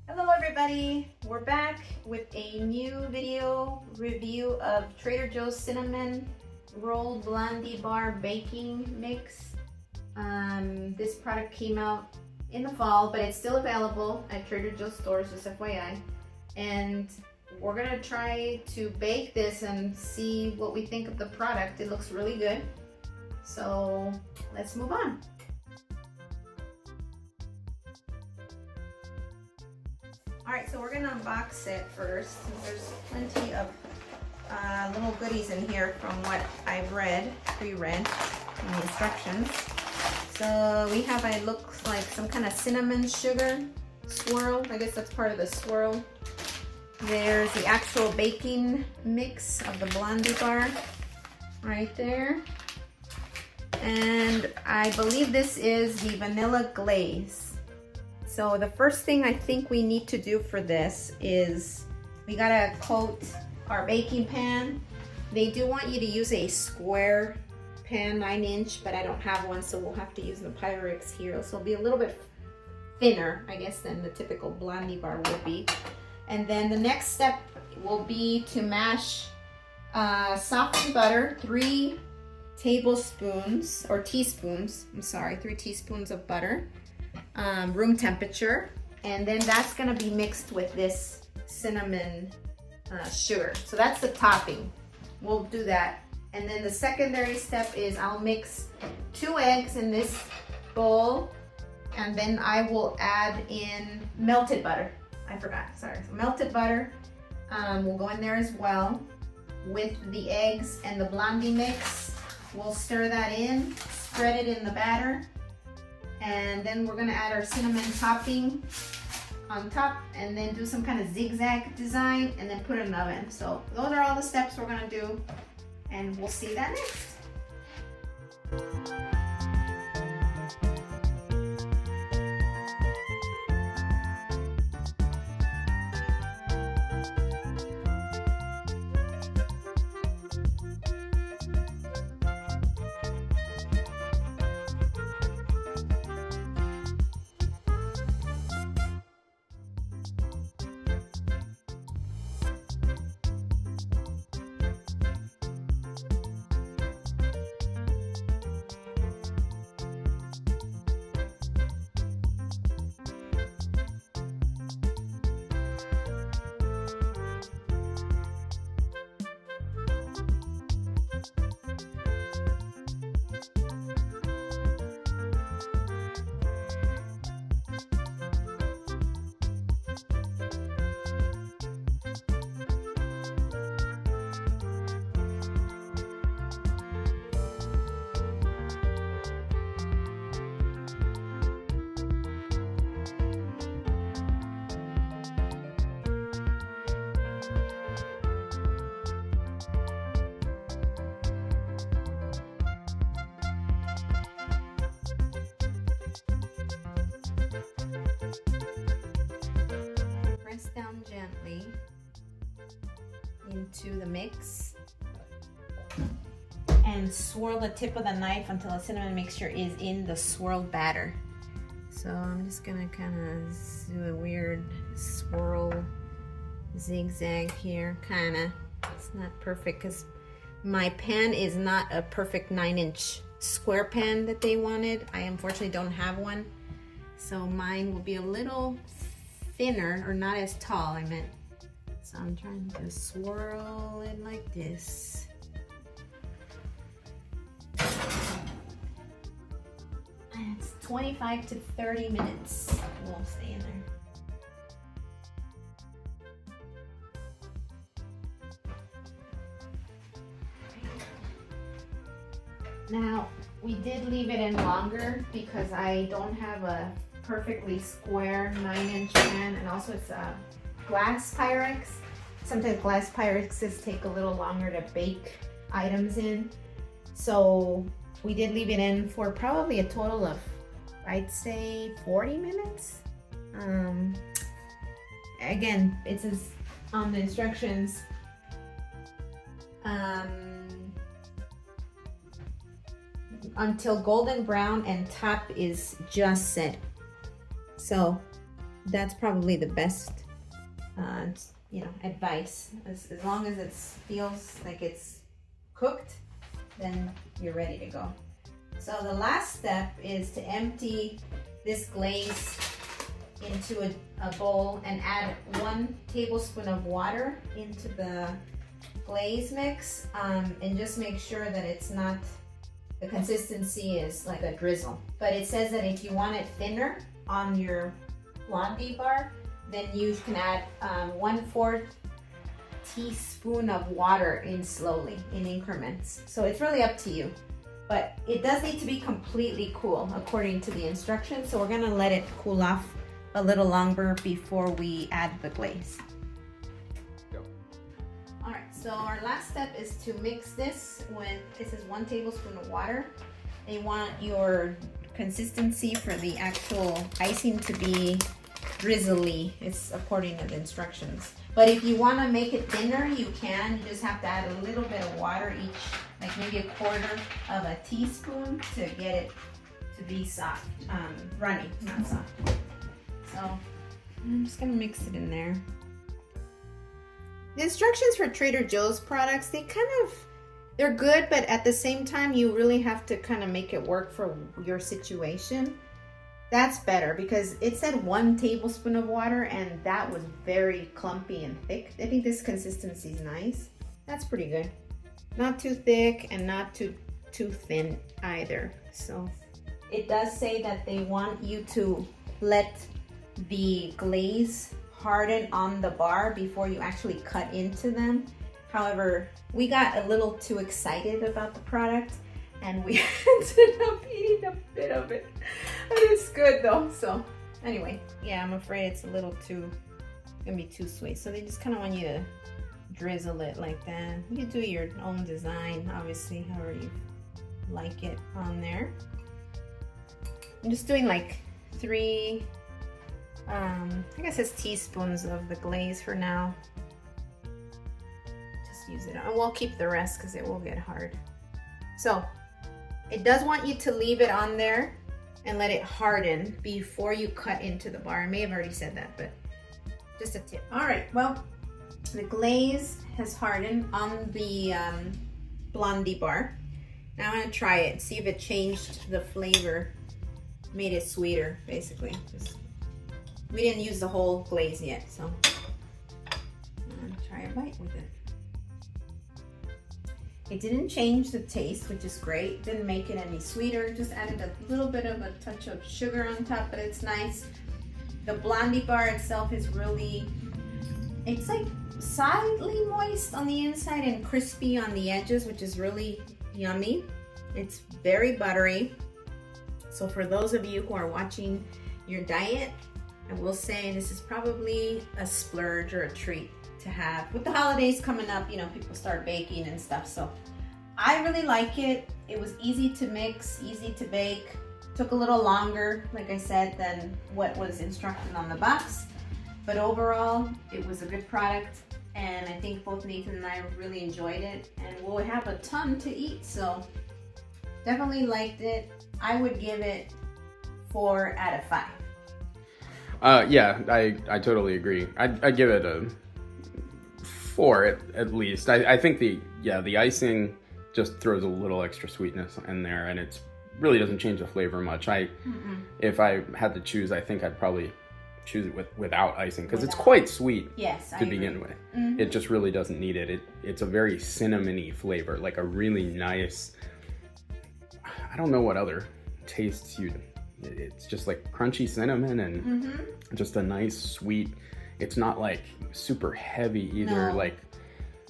Hello everybody, we're back with a new video review of Trader Joe's Cinnamon Roll Blondie Bar Baking Mix. This product came out in the fall, but it's still available at Trader Joe's stores, just FYI. And we're gonna try to bake this and see what we think of the product. It looks really good. So let's move on. Alright, so we're going to unbox it first, since there's plenty of little goodies in here from what I've pre-read in the instructions. So we have, it looks like some kind of cinnamon sugar swirl. I guess that's part of the swirl. There's the actual baking mix of the Blondie bar right there. And I believe this is the vanilla glaze. So the first thing I think we need to do for this is we gotta coat our baking pan. They do want you to use a square pan, 9-inch, but I don't have one, so we'll have to use the Pyrex here. So it'll be a little bit thinner, I guess, than the typical Blondie bar would be. And then the next step will be to mash softened butter, 3 tablespoons, or teaspoons, I'm sorry, 3 teaspoons of butter. Room temperature, and then that's going to be mixed with this cinnamon sugar. So that's the topping. We'll do that. And then the secondary step is I'll mix 2 eggs in this bowl, and then I will add in melted butter. I forgot, sorry. So melted butter will go in there as well with the eggs and the Blondie mix. We'll stir that in, spread it in the batter. And then we're gonna add our cinnamon topping on top and then do some kind of zigzag design and then put it in the oven. So those are all the steps we're gonna do, and we'll see that next. Press down gently into the mix and swirl the tip of the knife until the cinnamon mixture is in the swirled batter. So I'm just gonna kind of do a weird swirl zigzag here, kinda. It's not perfect because my pan is not a perfect 9-inch square pan that they wanted. I unfortunately don't have one, so mine will be a little thinner, or not as tall, I meant. So I'm trying to swirl it like this. And it's 25 to 30 minutes we'll stay in there. Now, we did leave it in longer because I don't have a perfectly square 9-inch pan, and also it's a glass Pyrex. Sometimes glass Pyrexes take a little longer to bake items in. So we did leave it in for probably a total of, I'd say, 40 minutes. Again, it says on the instructions, until golden brown and top is just set. So that's probably the best, you know, advice. As long as it feels like it's cooked, then you're ready to go. So the last step is to empty this glaze into a bowl and add 1 tablespoon of water into the glaze mix, and just make sure that it's not, the consistency is like a drizzle. But it says that if you want it thinner on your Blondie bar, then you can add 1/4 teaspoon of water in slowly, in increments. So it's really up to you. But it does need to be completely cool according to the instructions. So we're gonna let it cool off a little longer before we add the glaze. All right, so our last step is to mix this with, this is 1 tablespoon of water. And you want your consistency for the actual icing to be drizzly. It's according to the instructions. But if you want to make it thinner, you can. You just have to add a little bit of water each, like maybe 1/4 of a teaspoon to get it to be soft, runny, not soft. So I'm just gonna mix it in there. The instructions for Trader Joe's products, they're good, but at the same time, you really have to kind of make it work for your situation. That's better because it said 1 tablespoon of water and that was very clumpy and thick. I think this consistency is nice. That's pretty good. Not too thick and not too thin either. So it does say that they want you to let the glaze harden on the bar before you actually cut into them. However, we got a little too excited about the product and we ended up eating a bit of it. But it's good though. So anyway, yeah, I'm afraid it's a little gonna be too sweet. So they just kind of want you to drizzle it like that. You can do your own design, obviously, however you like it on there. I'm just doing like 3, I guess it's teaspoons of the glaze for now. Just use it, and we'll keep the rest because it will get hard. So it does want you to leave it on there and let it harden before you cut into the bar. I may have already said that, but just a tip. All right, well, the glaze has hardened on the Blondie bar. Now I'm gonna try it, see if it changed the flavor, made it sweeter, basically. We didn't use the whole glaze yet, so I'm gonna try a bite with it. It didn't change the taste, which is great. Didn't make it any sweeter. Just added a little bit of a touch of sugar on top, but it's nice. The Blondie bar itself is really, it's like slightly moist on the inside and crispy on the edges, which is really yummy. It's very buttery. So for those of you who are watching your diet, I will say this is probably a splurge or a treat to have. With the holidays coming up, you know, people start baking and stuff. So I really like it. It was easy to mix, easy to bake. Took a little longer, like I said, than what was instructed on the box. But overall, it was a good product. And I think both Nathan and I really enjoyed it. And we'll have a ton to eat. So definitely liked it. I would give it 4 out of 5. Yeah, I totally agree. I'd give it a 4 at least. I think the icing just throws a little extra sweetness in there, and it really doesn't change the flavor much. If I had to choose, I think I'd probably choose it without icing because it's quite sweet to begin with. It just really doesn't need it. It's a very cinnamony flavor, like a really nice, I don't know what other tastes it's just like crunchy cinnamon and just a nice sweet. It's not like super heavy either, like,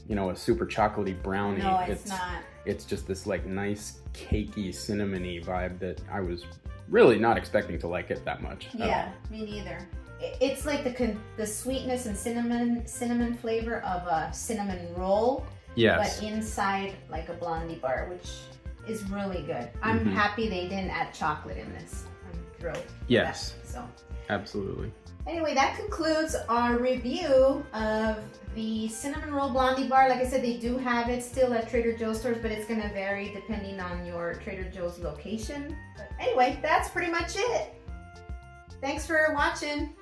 you know, a super chocolatey brownie. No, it's not. It's just this like nice cakey cinnamony vibe that I was really not expecting to like it that much. Yeah, me neither. It's like the sweetness and cinnamon flavor of a cinnamon roll. Yes. But inside like a Blondie bar, which is really good. I'm happy they didn't add chocolate in this. I'm thrilled. Yes. So. Absolutely. Anyway, that concludes our review of the Cinnamon Roll Blondie bar. Like I said, they do have it still at Trader Joe's stores, but it's gonna vary depending on your Trader Joe's location. But anyway, that's pretty much it. Thanks for watching.